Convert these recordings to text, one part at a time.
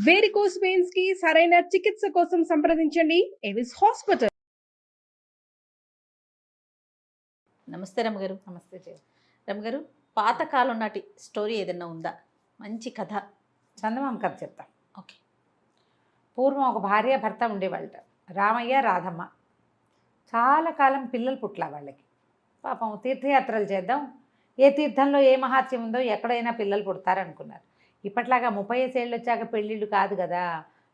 Varicose veins కి సరైన చికిత్స కోసం సంప్రదించండి ఎవిస్ హాస్పిటల్. నమస్తే రమ్మగారు. నమస్తే జయ. రమ్మగారు, పాతకాలం నాటి స్టోరీ ఏదైనా ఉందా? మంచి కథ. చందమామ కథ చెప్తాం. ఓకే. పూర్వం ఒక భార్య భర్త ఉండేవాళ్ళట, రామయ్య రాధమ్మ. చాలా కాలం పిల్లలు పుట్ల వాళ్ళకి. పాపం తీర్థయాత్రలు చేద్దాం, ఏ తీర్థంలో ఏ మహాత్యం ఉందో ఎక్కడైనా పిల్లలు పుడతారనుకున్నారు. ఇప్పట్లాగా 35 ఏళ్ళు వచ్చాక పెళ్ళిళ్ళు కాదు కదా.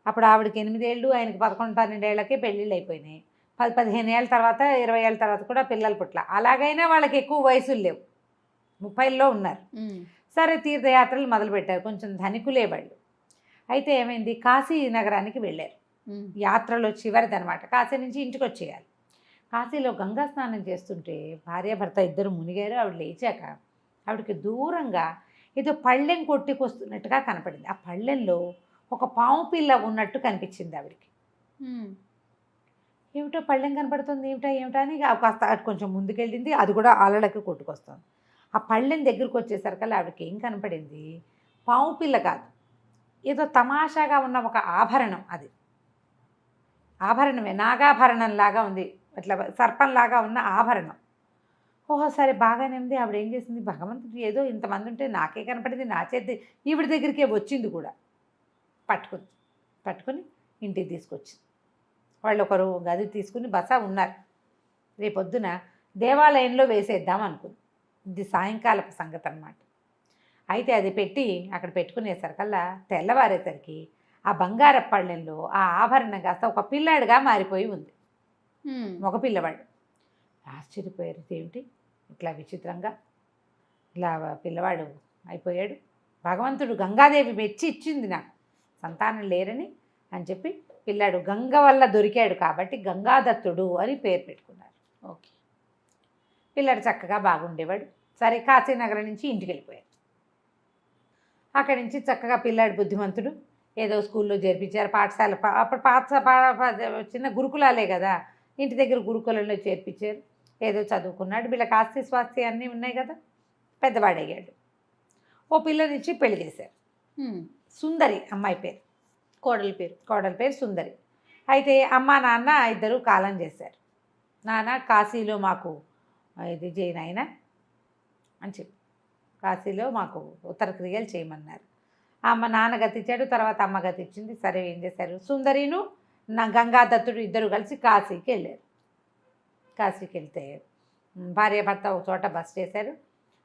అప్పుడు ఆవిడకి 8 ఏళ్ళు, ఆయనకి 11-12 ఏళ్ళకే పెళ్ళిళ్ళు అయిపోయినాయి. 10-15 ఏళ్ళ తర్వాత 20 ఏళ్ళ తర్వాత కూడా పిల్లలు పుట్ల. అలాగైనా వాళ్ళకి ఎక్కువ వయసులు లేవు, 30లో ఉన్నారు. సరే, తీర్థయాత్రలు మొదలుపెట్టారు. కొంచెం ధనికులే వాళ్ళు. అయితే ఏమైంది, కాశీ నగరానికి వెళ్ళారు. యాత్రలో చివరిదనమాట. కాశీ నుంచి ఇంటికి వచ్చేయాలి. కాశీలో గంగా స్నానం చేస్తుంటే భార్యాభర్త ఇద్దరు మునిగారు. ఆవిడ లేచాక ఆవిడకి దూరంగా ఏదో పళ్ళెం కొట్టుకొస్తున్నట్టుగా కనపడింది. ఆ పళ్ళెంలో ఒక పాము పిల్ల ఉన్నట్టు కనిపించింది ఆవిడకి. ఏమిటో పళ్ళెం కనపడుతుంది, ఏమిటా అని కాస్త కొంచెం ముందుకెళ్ళింది. అది కూడా అలలకి కొట్టుకొస్తుంది. ఆ పళ్ళెం దగ్గరికి వచ్చేసరికల్లా ఆవిడకి ఏం కనపడింది, పాము పిల్ల కాదు, ఏదో తమాషాగా ఉన్న ఒక ఆభరణం. అది ఆభరణమే, నాగాభరణంలాగా ఉంది, అట్లా సర్పంలాగా ఉన్న ఆభరణం. ఓహో, సరే బాగానే ఉంది. ఆవిడ ఏం చేసింది, భగవంతుడు ఏదో ఇంతమంది ఉంటే నాకే కనపడింది, నా చేతి ఈవిడ దగ్గరికే వచ్చింది కూడా. పట్టుకుని ఇంటికి తీసుకొచ్చింది. వాళ్ళు ఒకరు గది తీసుకుని బస ఉన్నారు. రేపొద్దున దేవాలయంలో వేసేద్దాం అనుకుంది. ఇది సాయంకాలపు సంగతి అన్నమాట. అయితే అది పెట్టి అక్కడ పెట్టుకునేసరికల్లా తెల్లవారేసరికి ఆ బంగార పళ్ళెంలో ఆ ఆభరణం కాస్త ఒక పిల్లాడిగా మారిపోయి ఉంది. మగ పిల్లవాడు. ఆశ్చర్యపోయారు, ఏమిటి ఇట్లా విచిత్రంగా ఇలా పిల్లవాడు అయిపోయాడు. భగవంతుడు గంగాదేవి మెచ్చి ఇచ్చింది నాకు సంతానం లేరని అని చెప్పి పిల్లాడు గంగ వల్ల దొరికాడు కాబట్టి గంగాదత్తుడు అని పేరు పెట్టుకున్నారు. ఓకే. పిల్లాడు చక్కగా బాగుండేవాడు. సరే, కాశీనగరం నుంచి ఇంటికి వెళ్ళిపోయాడు. అక్కడి నుంచి చక్కగా పిల్లాడు బుద్ధిమంతుడు. ఏదో స్కూల్లో చేర్పించారు, పాఠశాల. అప్పుడు చిన్న గురుకులాలే కదా, ఇంటి దగ్గర గురుకులంలో చేర్పించారు. ఏదో చదువుకున్నాడు. వీళ్ళకి ఆస్తి స్వాస్తి అన్నీ ఉన్నాయి కదా. పెద్దవాడయ్యాడు. ఓ పిల్లనిచ్చి పెళ్లి చేశారు. సుందరి అమ్మాయి పేరు, కోడలి పేరు సుందరి. అయితే అమ్మ నాన్న ఇద్దరు కాలం చేశారు. నాన్న కాశీలో మాకు ఇది చేయనైనా అని చెప్పి కాశీలో మాకు ఉత్తర క్రియలు చేయమన్నారు. అమ్మ నాన్న గతిచ్చాడు, తర్వాత అమ్మ గతిచ్చింది. సరే, ఏం చేశారు, సుందరిను నా గంగాదత్తుడు ఇద్దరు కలిసి కాశీకి వెళ్ళారు. కాశీకి వెళ్తే భార్యాభర్త ఒక చోట బస చేశారు.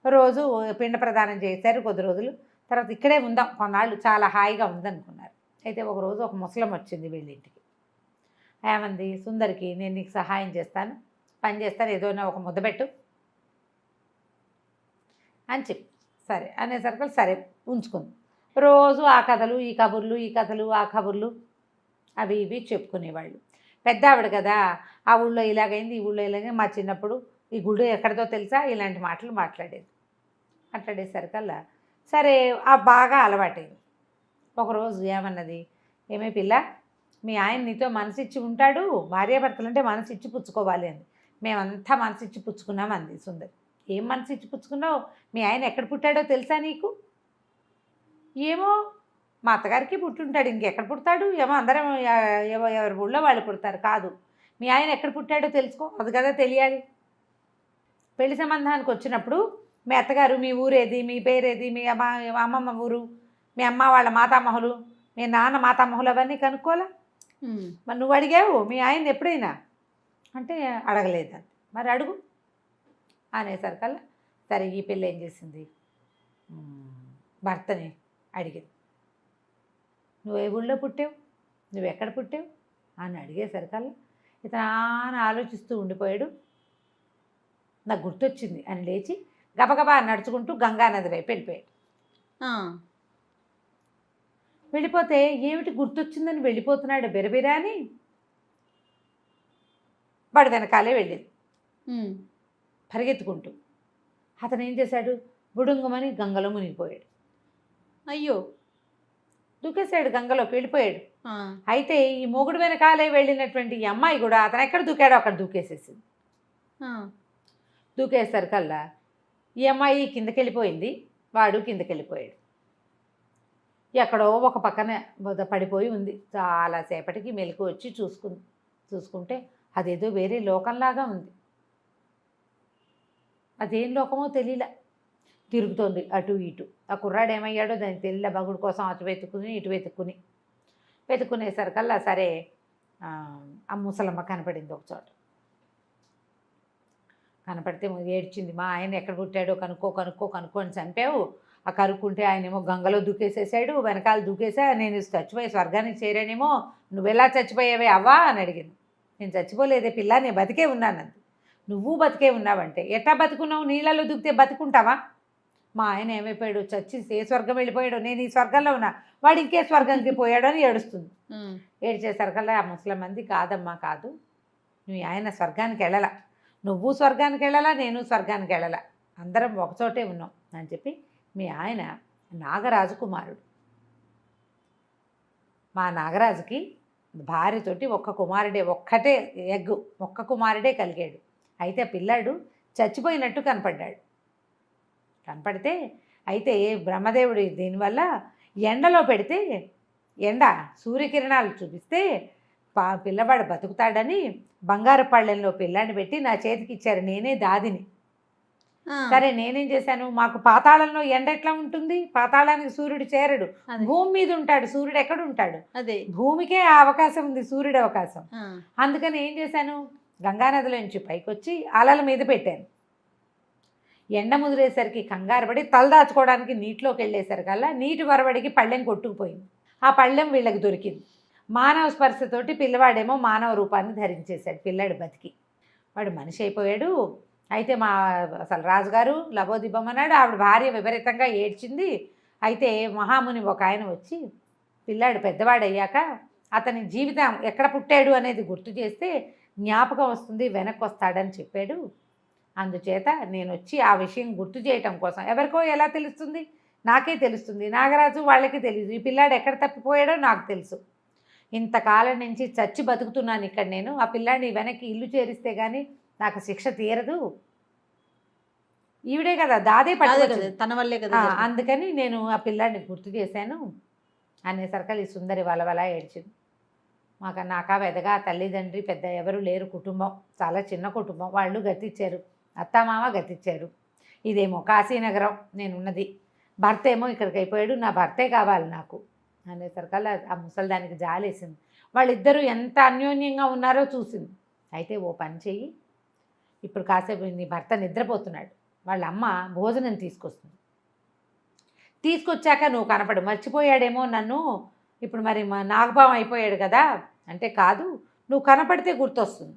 రోజు పిండ ప్రదానం చేశారు కొద్ది రోజులు. తర్వాత ఇక్కడే ఉందాం కొన్నాళ్ళు, చాలా హాయిగా ఉందనుకున్నారు. అయితే ఒకరోజు ఒక ముసలం వచ్చింది వీళ్ళింటికి. ఏమంది, సుందరికి నేను నీకు సహాయం చేస్తాను, పని చేస్తాను, ఏదోనా ఒక ముద్దబెట్టు అని చెప్పి సరే అనేసరికి సరే ఉంచుకుంది. రోజు ఆ కథలు ఈ కబుర్లు, ఈ కథలు ఆ కబుర్లు అవి ఇవి చెప్పుకునేవాళ్ళు. పెద్ద ఆవిడ కదా, ఆ ఊళ్ళో ఇలాగైంది, ఈ ఊళ్ళో ఇలాగైంది, మా చిన్నప్పుడు ఈ గుడి ఎక్కడితో తెలుసా, ఇలాంటి మాటలు మాట్లాడేసరికల్లా సరే ఆ బాగా అలవాటైంది. ఒకరోజు ఏమన్నది, ఏమే పిల్ల, మీ ఆయన నీతో మనసిచ్చి ఉంటాడు, భార్యాభర్తలు అంటే మనసిచ్చి పుచ్చుకోవాలి అంది. మేమంతా మనసిచ్చి పుచ్చుకున్నాం అంది సుందరి. ఏం మనసిచ్చి పుచ్చుకున్నావు, మీ ఆయన ఎక్కడ పుట్టాడో తెలుసా నీకు? ఏమో, మా అత్తగారికి పుట్టుంటాడు, ఇంకెక్కడ పుడతాడు, ఏమో అందరం ఎవరి ఊళ్ళో వాళ్ళు పుడతారు. కాదు, మీ ఆయన ఎక్కడ పుట్టాడో తెలుసుకో, అది కదా తెలియాలి. పెళ్లి సంబంధానికి వచ్చినప్పుడు మీ అత్తగారు మీ ఊరేది, మీ పేరేది, మీ అమ్మమ్మ ఊరు, మీ అమ్మ వాళ్ళ మాతామహులు, మీ నాన్న మాతామహులు అవన్నీ కనుక్కోలే. మరి నువ్వు అడిగావు మీ ఆయన ఎప్పుడైనా అంటే అడగలేదు. మరి అడుగు అనేసరికల్లా సరే ఈ పిల్ల ఏం చేసింది, భర్తని అడిగింది, నువ్వు ఏ ఊళ్ళో పుట్టావు, నువ్వు ఎక్కడ పుట్టావు అని అడిగేసరికల్లా ఇతను ఆలోచిస్తూ ఉండిపోయాడు. నాకు గుర్తొచ్చింది అని లేచి గబగబా నడుచుకుంటూ గంగానది వైపు వెళ్ళిపోయాడు. వెళ్ళిపోతే ఏమిటి గుర్తొచ్చిందని వెళ్ళిపోతున్నాడు బెరబెరా అని వాడు వెనకాలే వెళ్ళింది పరిగెత్తుకుంటూ. అతను ఏం చేశాడు, బుడుంగమని గంగలో మునిగిపోయాడు. అయ్యో, దూకేశాడు, గంగలోకి వెళ్ళిపోయాడు. అయితే ఈ మొగుడు వెనకాలే వెళ్ళినటువంటి ఈ అమ్మాయి కూడా అతను ఎక్కడ దూకాడో అక్కడ దూకేసేసింది. దూకేసరికల్లా ఈ అమ్మాయి కిందకి వెళ్ళిపోయింది, వాడు కిందకి వెళ్ళిపోయాడు. ఎక్కడో ఒక పక్కన పడిపోయి ఉంది. చాలాసేపటికి మెలకు వచ్చి చూసుకుంటే అదేదో వేరే లోకంలాగా ఉంది. అదేం లోకమో తెలియలే, తిరుగుతోంది అటు ఇటు. ఆ కుర్రాడు ఏమయ్యాడో దానికి తెలియలే. బగుడు కోసం అటు ఇటు వెతుక్కునేసరికల్లా సరే ఆ ముసలమ్మ కనపడింది ఒక చోట. కనపడితే ఏడ్చింది, మా ఆయన ఎక్కడ పుట్టాడో కనుక్కో అని చంపావు. ఆ కనుక్కుంటే ఆయనేమో గంగలో దూకేసేసాడు, వెనకాల దూకేసా, నేను చచ్చిపోయి స్వర్గానికి చేరానేమో, నువ్వెలా చచ్చిపోయావే అవ్వా అని అడిగింది. నేను చచ్చిపోలేదే పిల్ల, నేను బతికే ఉన్నానంది. నువ్వు బతికే ఉన్నావంటే ఎట్టా బతుకున్నావు? నీళ్ళలో దూకితే బతుకుంటావా? మా ఆయన ఏమైపోయాడు, చచ్చి ఏ స్వర్గం వెళ్ళిపోయాడు, నేను ఈ స్వర్గంలో ఉన్నా, వాడు ఇంకే స్వర్గానికి పోయాడు అని ఏడుస్తుంది. ఏడ్చేసరికల్లా ఆ ముసలమంది, కాదమ్మా కాదు, నువ్వు ఆయన స్వర్గానికి వెళ్ళలా, నువ్వు స్వర్గానికి వెళ్ళలా, నేను స్వర్గానికి వెళ్ళలా, అందరం ఒకచోటే ఉన్నాం అని చెప్పి, మీ ఆయన నాగరాజు కుమారుడు. మా నాగరాజుకి భార్యతోటి ఒక్కటే ఎగ్గు, ఒక్క కుమారుడే కలిగాడు. అయితే పిల్లాడు చచ్చిపోయినట్టు కనపడితే అయితే బ్రహ్మదేవుడి దీనివల్ల ఎండలో పెడితే, సూర్యకిరణాలు చూపిస్తే పిల్లవాడు బతుకుతాడని బంగారు పళ్ళెంలో పిల్లాన్ని పెట్టి నా చేతికి ఇచ్చారు. నేనే దాదిని. సరే నేనేం చేశాను, మాకు పాతాళంలో ఎండ ఎట్లా ఉంటుంది, పాతాళానికి సూర్యుడు చేరడు, భూమి మీద ఉంటాడు, సూర్యుడు ఎక్కడ ఉంటాడు, అదే భూమికే ఆ అవకాశం ఉంది, సూర్యుడు అవకాశం. అందుకని ఏం చేశాను, గంగానదిలో నుంచి పైకి వచ్చి అలల మీద పెట్టాను. ఎండ ముదిరేసరికి కంగారు పడి తలదాచుకోవడానికి నీటిలోకి వెళ్ళేసరికల్లా నీటి వరవడికి పళ్ళెం కొట్టుకుపోయింది. ఆ పళ్ళెం వీళ్ళకి దొరికింది. మానవ స్పర్శతోటి పిల్లవాడేమో మానవ రూపాన్ని ధరించేశాడు. పిల్లాడు బతికి వాడు మనిషి అయిపోయాడు. అయితే అసలు రాజుగారు లబోదిబ్బమన్నాడు. ఆవిడ భార్య విపరీతంగా ఏడ్చింది. అయితే మహాముని ఒక ఆయన వచ్చి, పిల్లాడు పెద్దవాడయ్యాక అతని జీవితం ఎక్కడ పుట్టాడు అనేది గుర్తు చేస్తే జ్ఞాపకం వస్తుంది, వెనక్కి వస్తాడని చెప్పాడు. అందుచేత నేను వచ్చి ఆ విషయం గుర్తు చేయటం కోసం, ఎవరికో ఎలా తెలుస్తుంది, నాకే తెలుస్తుంది, నాగరాజు వాళ్ళకి తెలియదు, ఈ పిల్లాడు ఎక్కడ తప్పిపోయాడో నాకు తెలుసు. ఇంతకాలం నుంచి చచ్చి బతుకుతున్నాను ఇక్కడ నేను, ఆ పిల్లాడిని వెనక్కి ఇల్లు చేరిస్తే కానీ నాకు శిక్ష తీరదు. ఈవిడే కదా దాదే పట్టుకోదు, తన వల్లే కదా, అందుకని నేను ఆ పిల్లాడిని గుర్తు చేశాను అనేసరికి ఈ సుందరి వలవలా ఏడ్చింది. నాకా వెదగా తల్లిదండ్రి పెద్ద ఎవరు లేరు, కుటుంబం చాలా చిన్న కుటుంబం, వాళ్ళు గతిచ్చారు, అత్తమామ గతిచ్చారు, ఇదేమో కాశీనగరం నేనున్నది, భర్త ఏమో ఇక్కడికి అయిపోయాడు, నా భర్తే కావాలి నాకు అనేసరికల్లా ఆ ముసలిదానికి జాలేసింది. వాళ్ళిద్దరూ ఎంత అన్యోన్యంగా ఉన్నారో చూసింది. అయితే ఓ పని చెయ్యి, ఇప్పుడు కాసేపు నీ భర్త నిద్రపోతున్నాడు, వాళ్ళ అమ్మ భోజనం తీసుకొచ్చాక నువ్వు కనపడు, మర్చిపోయాడేమో నన్ను, ఇప్పుడు మరి మా నాగపావం అయిపోయాడు కదా అంటే, కాదు నువ్వు కనపడితే గుర్తొస్తుంది,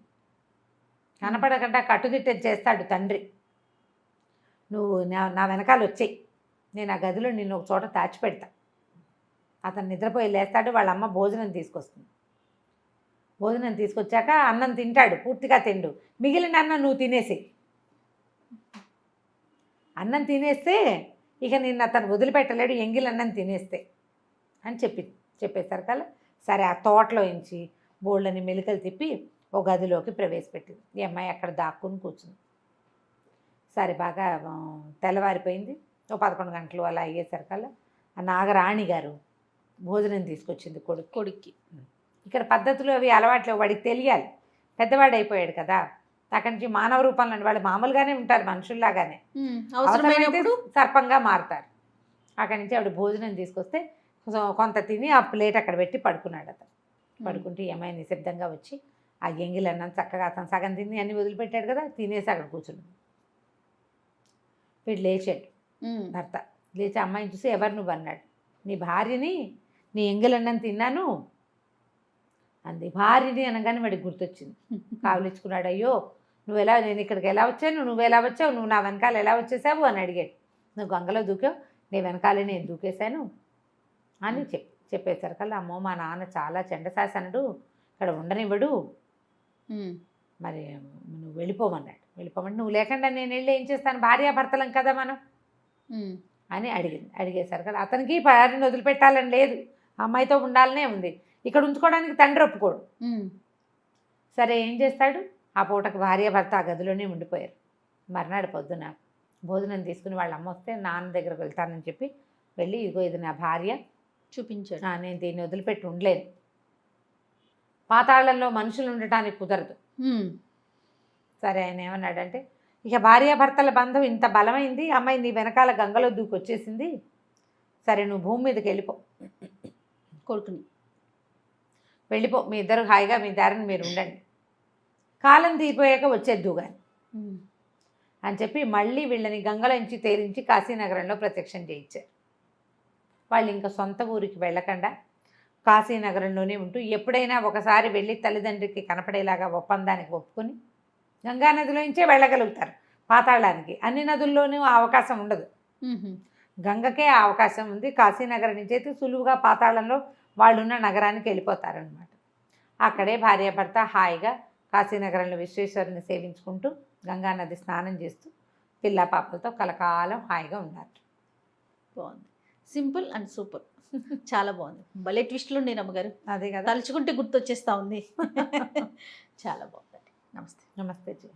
కనపడకుండా కట్టుదిట్టం చేస్తాడు తండ్రి, నువ్వు నా వెనకాల వచ్చేయి, నేను ఆ గదిలో నిన్ను ఒక చోట దాచిపెడతా. అతను నిద్రపోయి లేస్తాడు, వాళ్ళ అమ్మ భోజనం తీసుకొస్తుంది. భోజనం తీసుకొచ్చాక అన్నం తింటాడు, పూర్తిగా తిండు, మిగిలిన అన్నం నువ్వు తినేసి, అన్నం తినేస్తే ఇక నిన్ను అతను వదిలిపెట్టలేడు, ఎంగిల్ అన్నం తినేస్తే అని చెప్పేసరికల్లా సరే ఆ తోటలో నుంచి బోళ్ళని మెలికలు తిప్పి ఓ గదిలోకి ప్రవేశపెట్టింది. ఈ అమ్మాయి అక్కడ దాక్కుని కూర్చుంది. సరే బాగా తెల్లవారిపోయింది. ఓ 11 గంటలు అలా అయ్యేసరికల్లా ఆ నాగరాణి గారు భోజనం తీసుకొచ్చింది కొడుక్కి. ఇక్కడ పద్ధతులు అవి అలవాట్లు వాడికి తెలియాలి, పెద్దవాడు అయిపోయాడు కదా, అక్కడి నుంచి మానవ రూపంలో వాళ్ళు మామూలుగానే ఉంటారు, మనుషుల్లాగానే, అవసరమైనప్పుడు సర్పంగా మారుతారు. అక్కడి నుంచి ఆవిడ భోజనం తీసుకొస్తే కొంత తిని ఆ ప్లేట్ అక్కడ పెట్టి పడుకున్నాడు. అతను పడుకుంటే ఏమై నిశ్శబ్దంగా వచ్చి ఆ ఎంగిలన్నం చక్కగా అతను సగం తిని అన్ని వదిలిపెట్టాడు కదా, తినేసి అక్కడ కూర్చున్నాడు. వీడు లేచాడు, భర్త లేచి అమ్మాయిని చూసి, ఎవరు నువ్వు అన్నాడు. నీ భార్యని, నీ ఎంగిలన్నం తిన్నాను అంది. భార్యని అనగానే వాడికి గుర్తొచ్చింది, కావలించుకున్నాడు. అయ్యో నేను ఇక్కడికి ఎలా వచ్చాను, నువ్వెలా వచ్చావు, నువ్వు నా వెనకాల ఎలా వచ్చేసావు అని అడిగాడు. నువ్వు గంగలో దూకావు, నీ వెనకాలే నేను దూకేశాను అని చెప్పేసరికల్లా, అమ్మో మా నాన్న చాలా చెండశాసనుడు, ఇక్కడ ఉండనివ్వడు, మరి నువ్వు వెళ్ళిపోమన్నాడు. వెళ్ళిపోమంటే, నువ్వు లేకుండా నేను వెళ్ళి ఏం చేస్తాను, భార్యాభర్తలం కదా మనం అని అడిగేసరికల్లా అతనికి భార్యను వదిలిపెట్టాలని లేదు, అమ్మాయితో ఉండాలనే ఉంది, ఇక్కడ ఉంచుకోవడానికి తండ్రి ఒప్పుకోడు. సరే ఏం చేస్తాడు, ఆ పూటకు భార్యాభర్త ఆ గదిలోనే ఉండిపోయారు. మర్నాడు పొద్దున భోజనం తీసుకుని వాళ్ళ అమ్మ వస్తే నాన్న దగ్గరకు వెళ్తానని చెప్పి వెళ్ళి, ఇదిగో ఇది నా భార్య, చూపించాడు. నేను దీన్ని వదిలిపెట్టి ఉండలేను, పాతాళంలో మనుషులు ఉండటానికి కుదరదు. సరే ఆయన ఏమన్నాడంటే, ఇక భార్యాభర్తల బంధం ఇంత బలమైంది, అమ్మాయి నీ వెనకాల గంగలో దూకొచ్చేసింది, సరే నువ్వు భూమి మీదకి కొడుకుని వెళ్ళిపో, మీ ఇద్దరు హాయిగా మీ దారిని మీరు ఉండండి, కాలం తీరిపోయాక వచ్చేద్దు కానీ అని చెప్పి మళ్ళీ వీళ్ళని గంగలోంచి తేలించి కాశీనగరంలో ప్రత్యక్షం చేయించారు. వాళ్ళు ఇంకా సొంత ఊరికి వెళ్ళకుండా కాశీనగరంలోనే ఉంటూ ఎప్పుడైనా ఒకసారి వెళ్ళి తల్లిదండ్రికి కనపడేలాగా ఒప్పందానికి ఒప్పుకొని గంగానదిలోంచే వెళ్ళగలుగుతారు పాతాళానికి. అన్ని నదుల్లోనూ ఆ అవకాశం ఉండదు, గంగకే ఆ అవకాశం ఉంది. కాశీనగరం నుంచి అయితే సులువుగా పాతాళంలో వాళ్ళున్న నగరానికి వెళ్ళిపోతారనమాట. అక్కడే భార్యాభర్త హాయిగా కాశీనగరంలో విశ్వేశ్వరుని సేవించుకుంటూ గంగానది స్నానం చేస్తూ పిల్ల పాపలతో కలకాలం హాయిగా ఉన్నారు. బాగుంది, సింపుల్ అండ్ సూపర్, చాలా బాగుంది. భలే ట్విస్ట్లు ఉన్నాయి రమ్మగారు, అదే కదా, తలుచుకుంటే గుర్తొచ్చేస్తా ఉంది. చాలా బాగుందండి. నమస్తే. నమస్తే జీ.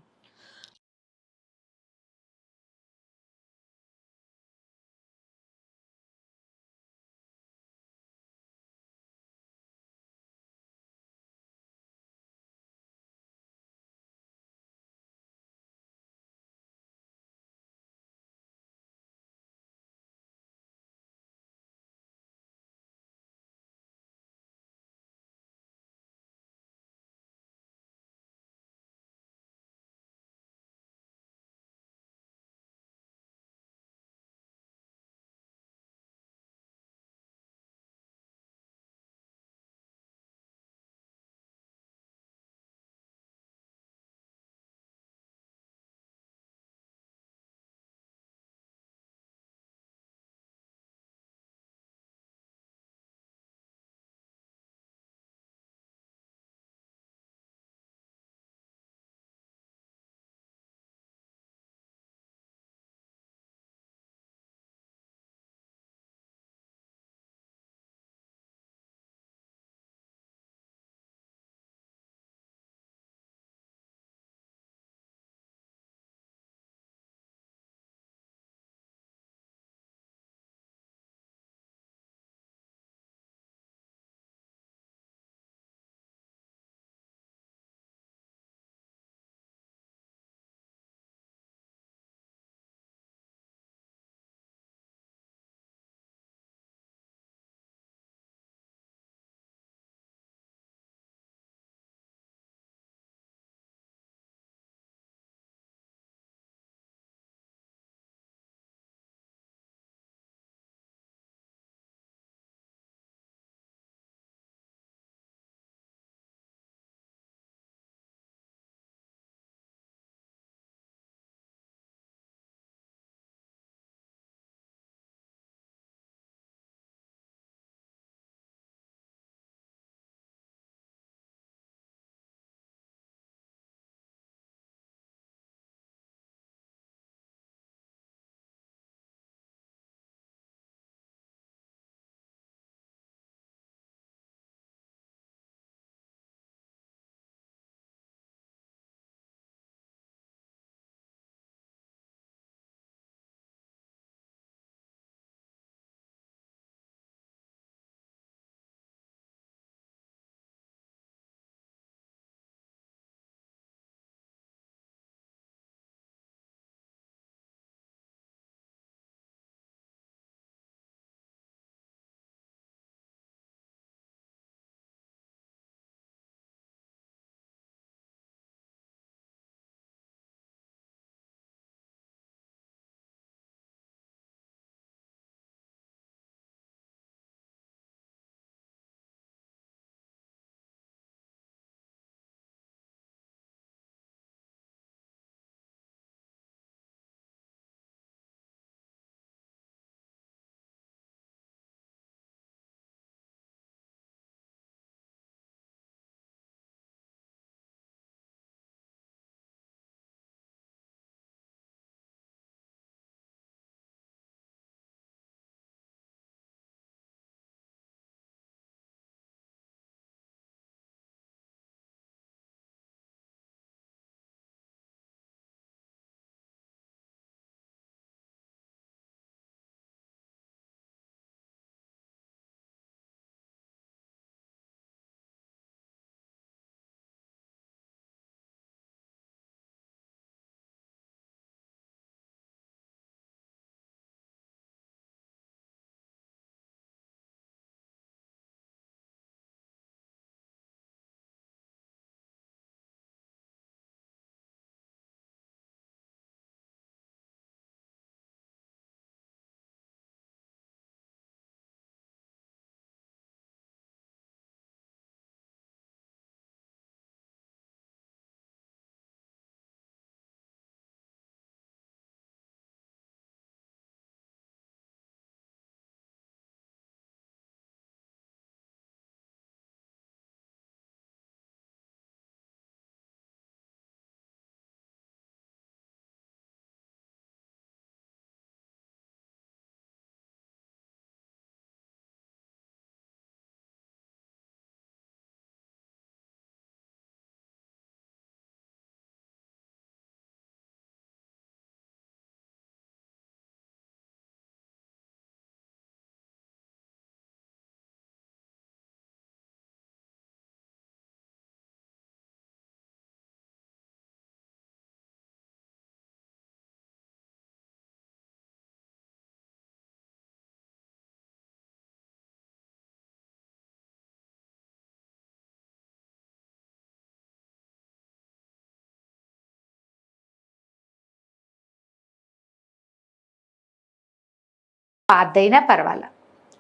పాతదైనా పర్వాలా,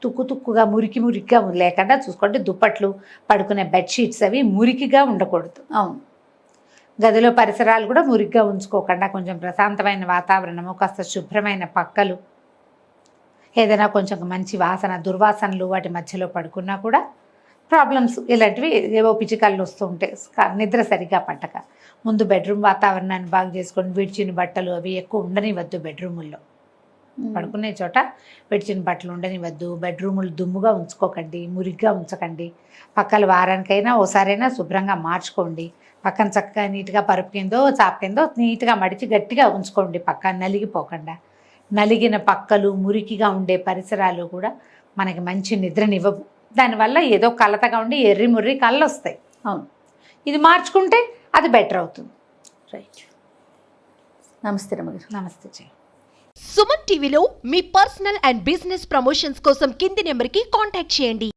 తుక్కు తుక్కుగా మురికిగా లేకుండా చూసుకోండి. దుప్పట్లు, పడుకునే బెడ్షీట్స్ అవి మురికిగా ఉండకూడదు. అవును. గదిలో పరిసరాలు కూడా మురికిగా ఉంచుకోకుండా కొంచెం ప్రశాంతమైన వాతావరణము, కాస్త శుభ్రమైన పక్కలు, ఏదైనా కొంచెం మంచి వాసన, దుర్వాసనలు వాటి మధ్యలో పడుకున్నా కూడా ప్రాబ్లమ్స్ ఇలాంటివి ఏవో పిచ్చికళ్ళు వస్తూ ఉంటాయి. నిద్ర సరిగ్గా పట్టక ముందు బెడ్రూమ్ వాతావరణాన్ని బాగా చేసుకొని విడిచిన బట్టలు అవి ఎక్కువ ఉండనివద్దు. బెడ్రూముల్లో పడుకునే చోట విడిచిన బట్టలు ఉండనివద్దు. బెడ్రూములు దుమ్ముగా ఉంచుకోకండి, మురిగ్గా ఉంచకండి. పక్కల వారానికైనా ఓసారైనా శుభ్రంగా మార్చుకోండి. పక్కన చక్కగా నీట్గా పరుపు కిందో చాప కిందో నీట్గా మడిచి గట్టిగా ఉంచుకోండి. పక్క నలిగిపోకుండా. నలిగిన పక్కలు, మురికిగా ఉండే పరిసరాలు కూడా మనకి మంచి నిద్రనివ్వవు. దానివల్ల ఏదో కలతగా ఉండి ఎర్రి ముర్రి కళ్ళు వస్తాయి. అవును. ఇది మార్చుకుంటే అది బెటర్ అవుతుంది. రైట్. నమస్తే రమగారు. నమస్తే జయ. సుమన్ టీవీలో మీ పర్సనల్ అండ్ బిజినెస్ ప్రమోషన్స్ కోసం కింది నెంబర్కి కాంటాక్ట్ చేయండి.